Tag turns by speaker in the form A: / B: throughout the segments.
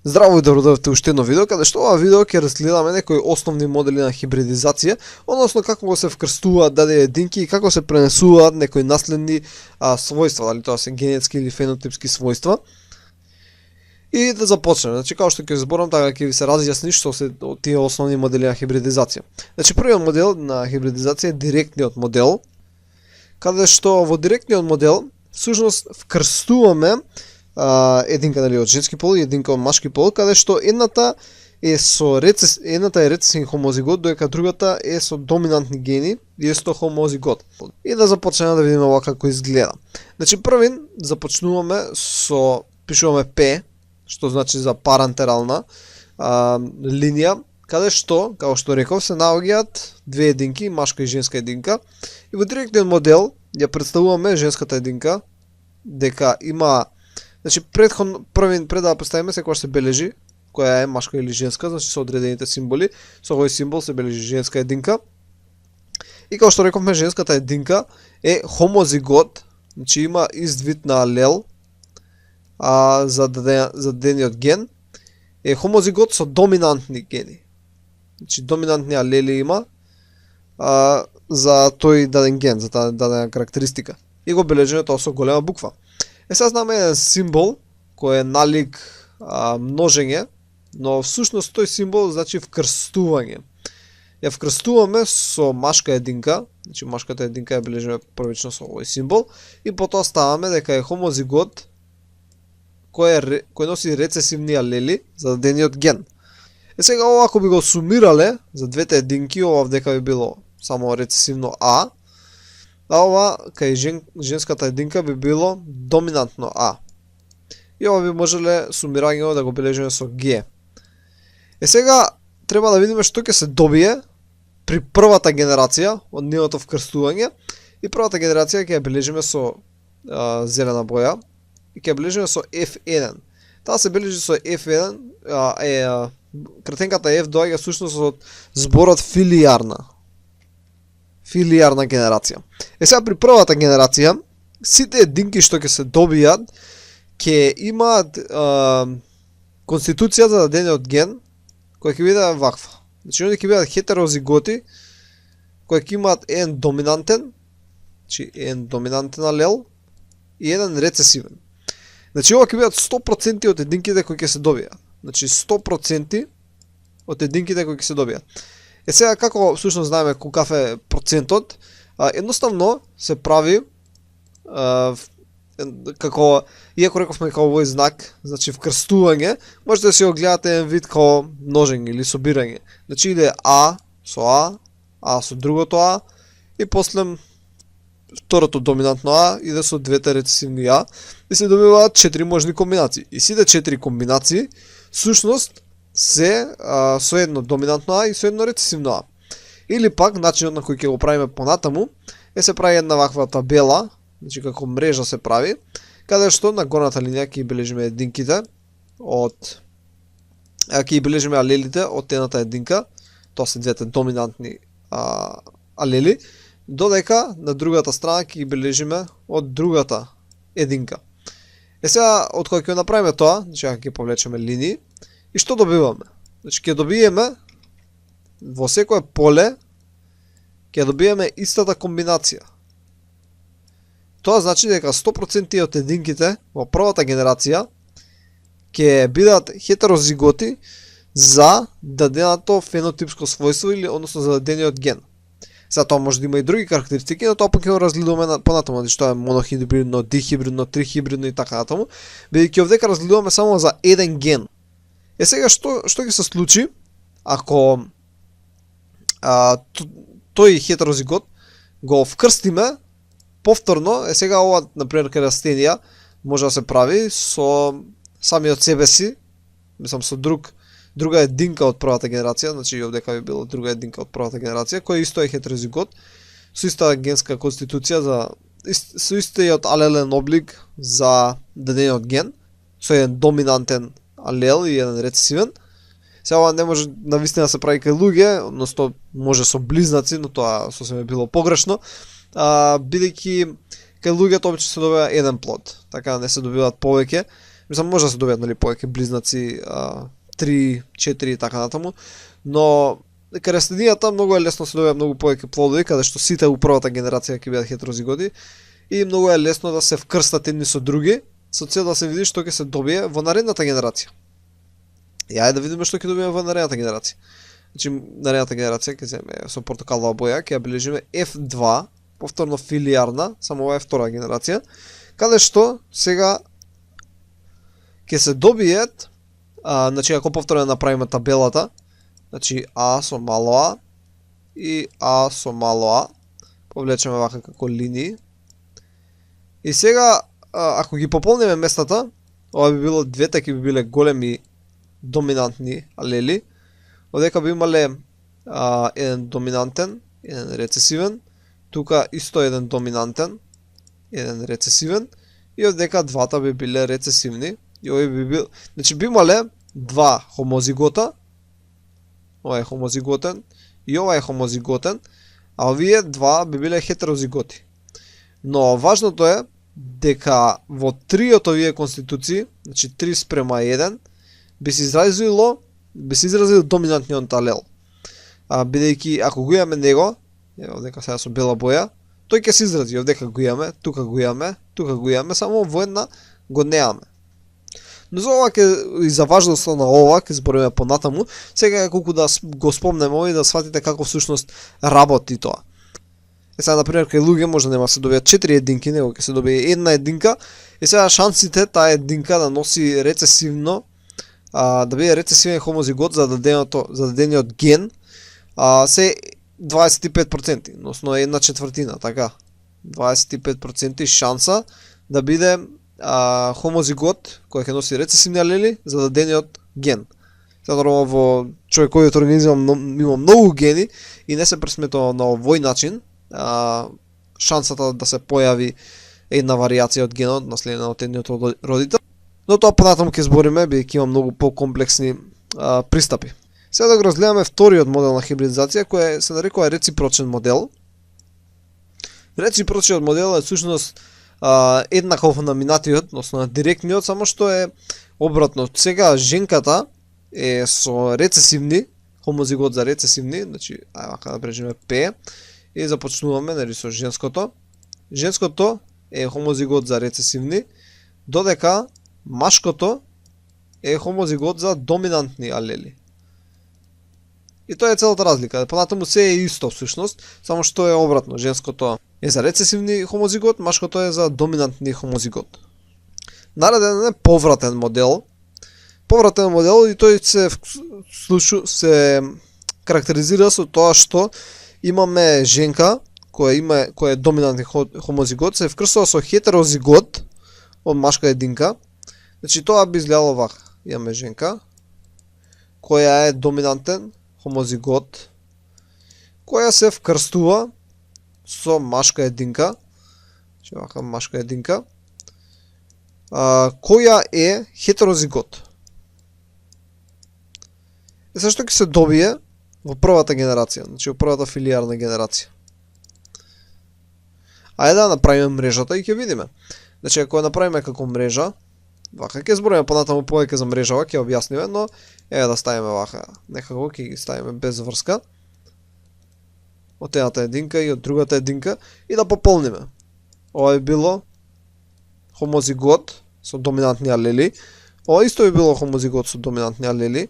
A: Здраво и добродојавте уште едно видео, каде што ова видео ќе разгледаме некои основни модели на хибридизација, односно како се вкрстуваат дадени единки и како се пренесуваат некои наследни својства, дали тоа се генетски или фенотипски својства. И да започнеме. Значи, како што ќе зборам, така ќе ви се разјасни што се тие основни модели на хибридизација. Значи, првиот модел на хибридизација е директниот модел, каде што во директниот модел всушност вкрстуваме единка од женски пол и единка од машки пол, каде што едната е рецесивен хомозигот, додека другата е со доминантни гени и е со хомозигот. И да започнеме да видиме ова како изгледа. Значи, првин започнуваме со пишуваме P, што значи за парентерална линија, каде што, како што реков, се наоѓаат две единки, машка и женска единка. И во директниот модел ја представуваме женската единка, дека има, значи пред да представиме секогаш се бележи која е машка или женска, значи со одредените символи. Со овој символ се бележи женска единка. И како што рековме, женската единка е хомозигот, значи има ист вид на алел за дадениот ген, е хомозигот со доминантни гени. Значи доминантни алели има за тој даден ген, за таа дадена карактеристика. И го бележиме тоа со голема буква. Сега знаме еден символ кој е налик множење, но всушност тој символ значи вкрстување. Ја вкрстуваме со машка единка, значи машката единка ја бележиме првично со овој символ, и потоа ставаме дека е хомозигот кој носи рецесивни алели за дадениот ген. Сега ова ако би го сумирале за двете единки, ова дека би било само рецесивно А, ова кај женската единка би било доминантно А. И ова би можеле сумирањето да го бележиме со Г. Сега треба да видиме што ќе се добие при првата генерација од нивото вкрстување, и првата генерација ќе ја бележиме со зелена боја и ќе ја бележиме со F1. Таа се бележи со F1, кратенката F доаѓа всушност од зборот филијарна генерација. Сега при првата генерација, сите единки што ќе се добијат, ќе имаат конституција за дадениот ген, која ќе биде ваква. Значи, оние ќе бидат хетерозиготи, кои ќе имаат еден доминантен алел и еден рецесивен. Значи, ова ќе бидат 100% од единките кои ќе се добијат. Значи, 100% од единките кои ќе се добијат. Сега како всушност знаеме каков е процентот, едноставно се прави како, иако рековме како овој знак, значи вкрстување, можете да си го гледате еден вид како множење или собирање. Значи иде А со А со другото А, и после второто доминантно А иде со двете рецесивни А, и се добиваат 4 можни комбинации. И сите 4 комбинации всушност се со едно доминантно А и со едно рецесивно А. Или пак, начинот на кој ќе го правиме понатаму, се прави една ваква табела, значи како мрежа се прави, каде што на горната линија ќе бележиме единките ќе бележиме алелите од едната единка, тоа се двете доминантни алели, додека на другата страна ќе бележиме од другата единка. Сега, од кога ќе направиме тоа, значи ќе повлечеме линии, и што добиваме? Значи, ќе добиеме во секое поле, ќе добиеме истата комбинација. Тоа значи дека 100% од единките во првата генерација ќе бидат хетерозиготи за даденото фенотипско својство или односно за дадениот ген. Сега тоа може да има и други карактеристики, но тоа пак ќе го разгледуваме понатаму, што е монохибридно, дихибридно, трихибридно и така натаму, бидејќи овдека разгледуваме само за еден ген. Сега што ќе се случи ако тој хетерозигот го вкрстиме повторно? Сега ова, например, кај растенија може да се прави со самиот себе си, мислам со друга единка од првата генерација, значи овдека би било друга единка од првата генерација, кој исто е хетерозигот, со иста генска конституција, со истиот алелен облик за дадениот ген, со еден доминантен алел и еден рецесивен. Сега ова не може навистина да се прави кај луѓе, односно може со близнаци, но тоа сосема било погрешно, бидејќи кај луѓето обично се добива еден плод, така не се добиваат повеќе, Мислам може да се добијат нели повеќе близнаци, 3, 4 и така натаму, но дека растенијата многу е лесно се добијат многу повеќе плодови, каде што сите у првата генерација ќе бидат хетерозиготи и многу е лесно да се вкрстат едни со други, со цел да се види што ќе се добие во наредната генерација. И ајде да видиме што ќе добиеме во наредната генерација. Значи, наредната генерација ќе земе со портокалова боја, ќе ја бележиме F2, повторно филиарна, само ова е втора генерација, каде што сега ќе се добијат, значи ако повторно направиме табелата, значи А со мало а и А со мало а, повлечеме вака како линии. И сега, ако ги пополниме местата, ова би било двете ќе би биле големи доминантни алели, одека би имале еден доминантен, еден рецесивен, тука исто еден доминантен, еден рецесивен, и одека двата би биле рецесивни, и овој би бил, значи би имале два хомозигота, ова е хомозиготен, и ова е хомозиготен, а овие два би биле хетерозиготи. Но важното е дека во три од овие конституции, значи 3:1, би се изразил доминантниот алел. Бидејќи ако го имаме него, ево дека сега со бела боја, тој ќе се изрази, овдека го имаме, тука го имаме, тука го имаме, само во една го неаме. Но за ова и за важноста на ова ќе збориме понатаму, сега колку да го спомнеме и да сватите како всушност работи тоа. Сега, например, кај луѓе може нема се добијат 4 единки, него ќе се добие една единка, и сега шансите таа единка да носи рецесивно, да биде рецесивен хомозигот за дадениот ген, се 25%, односно 1/4, така. 25% шанса да биде хомозигот кој ќе носи рецесивни алели за дадениот ген. Сега нормално во човековиот организам има многу гени и не се пресметува на овој начин шансата да се појави една варијација од генот наследена од едниот родител. Но тоа понатаму ќе збориме, бидејќи има многу покомплексни пристапи. Сега да го разгледаме вториот модел на хибридизација, кој се нарекува реципрочен модел. Реципрочниот модел е всушност еднаков на минатиот, односно на директниот, само што е обратно. Сега женката е со рецесивни, хомозигот за рецесивни, значи ајде вака да прежиме П и започнуваме нели со женското. Женското е хомозигот за рецесивни, додека машкото е хомозигот за доминантни алели. И тоа е целата разлика. Понатаму се е исто всушност, само што е обратно. Женското е за рецесивни хомозигот, машкото е за доминантни хомозигот. Нареден е повратен модел. Повратен модел и тој се карактеризира со тоа што имаме женка која е доминантен хомозигот, се вкрстува со хетерозигот од машка единка. Значи тоа би изгледало вака. Имаме женка која е доминантен хомозигот, која се вкрстува со машка единка, значи вака машка единка, која е хетерозигот. И сега што ќе се добие во првата генерација, значи во првата филиарна генерација. Ајде да направиме мрежата и ќе видиме. Значи ако ја направиме како мрежа, вака ќе збориме понатаму повеќе за мрежава, ќе објасниме, но еве да ставиме вака, некако ќе ги ставиме без врска. Од едната единка и од другата единка и да пополниме. Ова би било хомозигот со доминантни алели. Ова исто би било хомозигот со доминантни алели.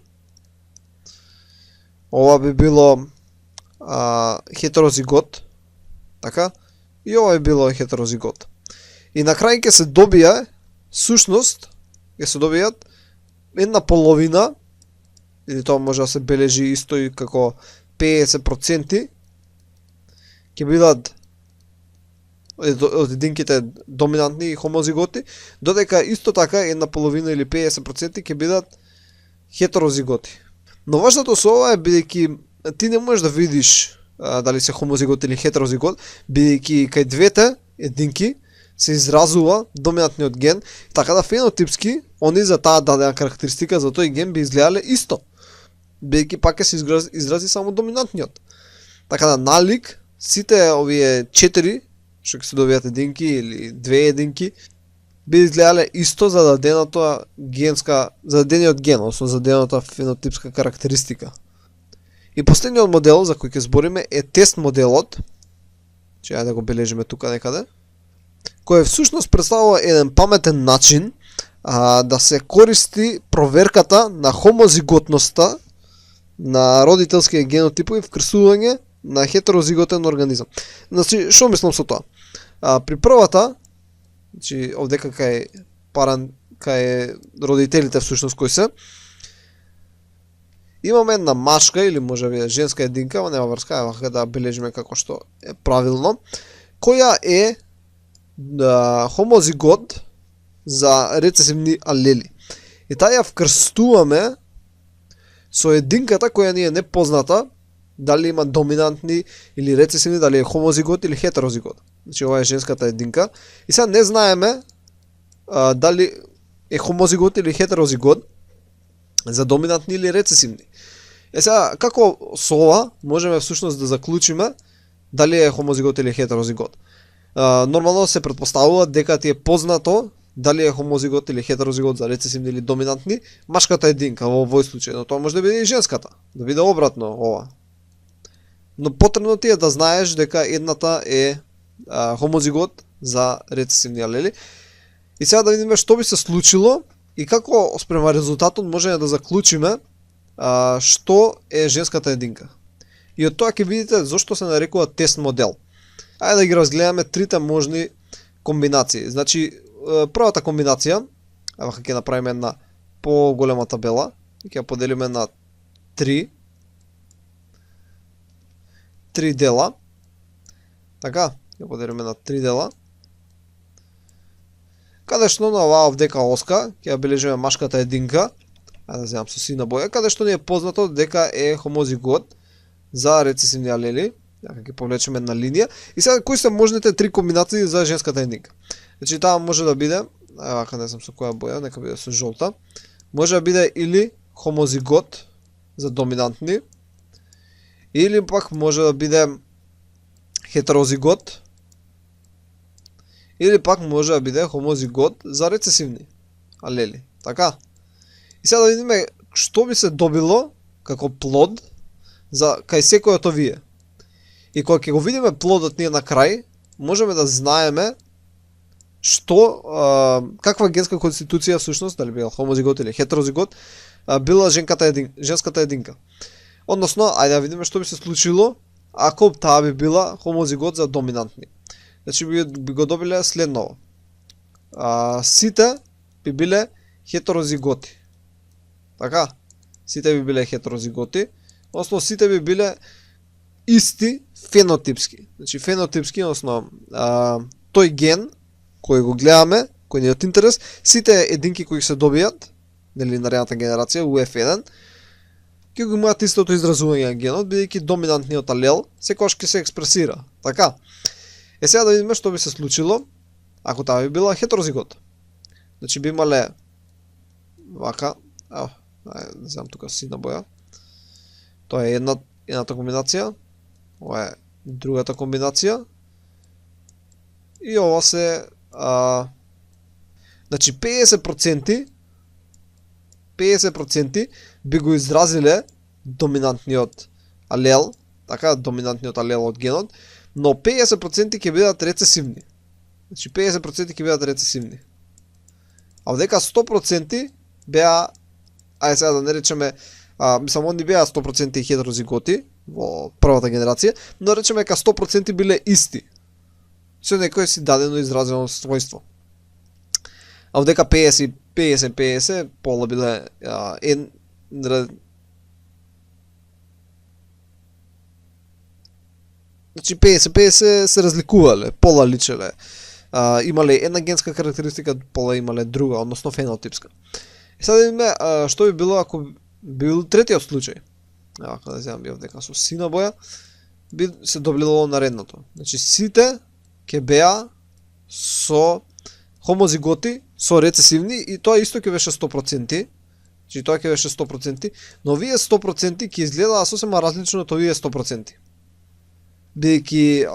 A: Ова би било хетерозигот, така? И ова би било хетерозигот. И на крај ќе се добие сушност, ќе се добијат една половина, или тоа може да се бележи исто и како 50%, ќе бидат од единките доминантни хомозиготи, додека исто така една половина или 50% ќе бидат хетерозиготи. Но важното со ова е бидејќи ти не можеш да видиш дали се хомозигот или хетерозигот, бидејќи кај двете единки се изразува доминантниот ген, така да фенотипски они за таа дадена карактеристика за тој ген би изгледале исто, бидејќи пак ќе се изрази само доминантниот. Така да налик сите овие 4 што ќе се добијат единки или 2 единки би изгледале исто за даденото за дадениот ген, односно за дадената фенотипска карактеристика. И последниот модел за кој ќе збориме е тест моделот, че ајде да го бележиме тука некаде, кој всушност представува еден паметен начин да се користи проверката на хомозиготноста на родителските генотипови вкрсување на хетерозиготен организам. Значи, што мислам со тоа? При првата, значи овдека кај родителите всушност кои се, имаме една машка или може би женска единка, ама нема врска, вака да бележиме како што е правилно, која е хомозигот за рецесивни алели. И таа ја вкрстуваме со единката која ни е непозната, дали има доминантни или рецесивни, дали е хомозигот или хетерозигот. Значи ова е женската единка. И сега не знаеме дали е хомозигот или хетерозигот за доминантни или рецесивни. Сега, како со ова можеме всушност да заклучиме дали е хомозигот или хетерозигот? Нормално се претпоставува дека ти е познато дали е хомозигот или хетерозигот за рецесивни или доминантни машката единка во овој случај, но тоа може да биде и женската, да биде обратно ова. Но потребно ти е да знаеш дека едната е хомозигот за рецесивни алели. И сега да видиме што би се случило и како спрема резултатот можеме да заклучиме што е женската единка. И од тоа ќе видите зошто се нарекува тест модел. Ајде да ги разгледаме трите можни комбинации. Значи, првата комбинација, вака ќе направиме една поголема табела и ќе ја поделиме на 3 дела. Така, ја поделиме на 3 дела. Каде што на оваа овдека оска ќе ја бележиме машката единка, ајде да земам со сина боја, каде што ни е познато дека е хомозигот за рецесивни алели. Ја ќе повлечеме една линија. И сега кои се можните три комбинации за женската единка? Значи таа може да биде, вака не знам со која боја, нека биде со жолта. Може да биде или хомозигот за доминантни, или пак може да биде хетерозигот, или пак може да биде хомозигот за рецесивни алели. Така. И сега да видиме што би се добило како плод за кај секој од овие. И кога ќе го видиме плодот ние на крај, можеме да знаеме што каква генска конституција всушност, дали бил хомозигот или хетерозигот, била женската единка. Односно, ајде да видиме што би се случило ако таа би била хомозигот за доминантни. Значи би го добиле следново. Сите би биле хетерозиготи. Така? Сите би биле хетерозиготи, односно сите би биле исти фенотипски. Значи фенотипски, односно тој ген кој го гледаме, кој ни е од интерес, сите единки кои се добијат, нели наредната генерација UF1, ќе го имаат истото изразување на генот, бидејќи доминантниот алел секогаш ќе се експресира. Така. Сега да видиме што би се случило ако таа би била хетерозигот. Значи би имале вака, не знам тука сина боја. Тоа е едната комбинација, ова е другата комбинација. И ова се значи 50% би го изразиле доминантниот алел, така, доминантниот алел од генот, но 50% ќе бидат рецесивни. Значи 50% ќе бидат рецесивни. А одека 100% беа, ајде сега да не речеме, мислам, онди беа 100% хетерозиготи во првата генерација, но речеме дека 100% биле исти. Со некој си дадено изразено својство. А одека 50 пола биле значи 50 се разликувале, пола личеле. Имале една генска карактеристика, пола имале друга, односно фенотипска. И сега да видиме што би било ако бил третиот случај. Ако да земам бив дека со сина боја, би се доблило наредното. Значи сите ќе беа со хомозиготи, со рецесивни, и тоа исто ќе беше 100%. Значи тоа ќе беше 100%, но овие 100% ќе изгледаа сосема различно од овие 100%. Бидејќи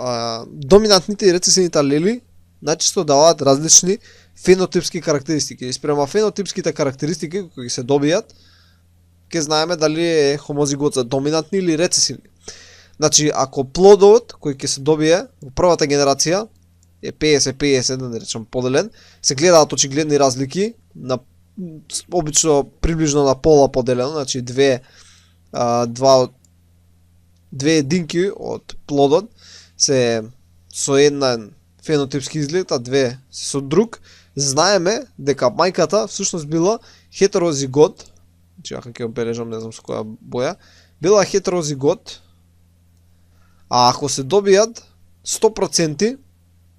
A: доминантните и рецесивните алели најчесто даваат различни фенотипски карактеристики. И спрема фенотипските карактеристики кои се добијат, ќе знаеме дали е хомозигот за доминантни или рецесивни. Значи, ако плодот кој ќе се добие во првата генерација е 50-50, да не речем поделен, се гледаат очигледни разлики, на обично приближно на пола поделено, значи две единки од плодот се со еден фенотипски изглед, а две со друг, знаеме дека мајката всушност била хетерозигот, чака ќе обележам, не знам со која боја, била хетерозигот, а ако се добијат 100%,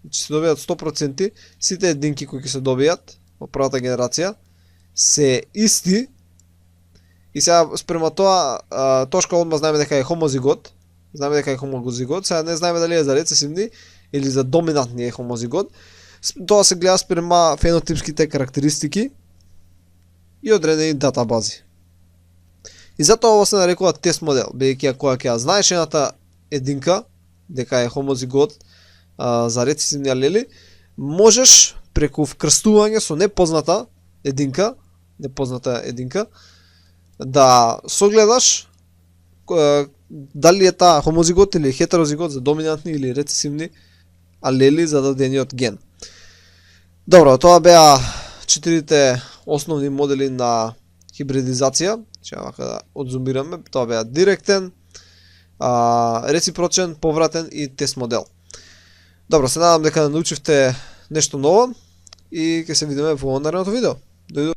A: значи се добијат 100%, сите единки кои ќе се добијат во првата генерација се исти, и сега спрема тоа точка одма знаеме дека е хомозигот, сега не знаеме дали е за рецесивни или за доминантни е хомозигот. Тоа се гледа спрема фенотипските карактеристики и одредени датабази. И затоа ова се нарекува тест модел, бидејќи ако ја знаеш едната единка дека е хомозигот за рецесивни алели, можеш преку вкрстување со непозната единка да согледаш дали е таа хомозигот или хетерозигот за доминантни или рецесивни алели за дадениот ген. Добро, тоа беа 4 основни модели на хибридизација. Че вака да одзумираме, тоа беа директен, реципрочен, повратен и тест модел. Добро, се надам дека научивте нешто ново и ќе се видиме во наредното видео.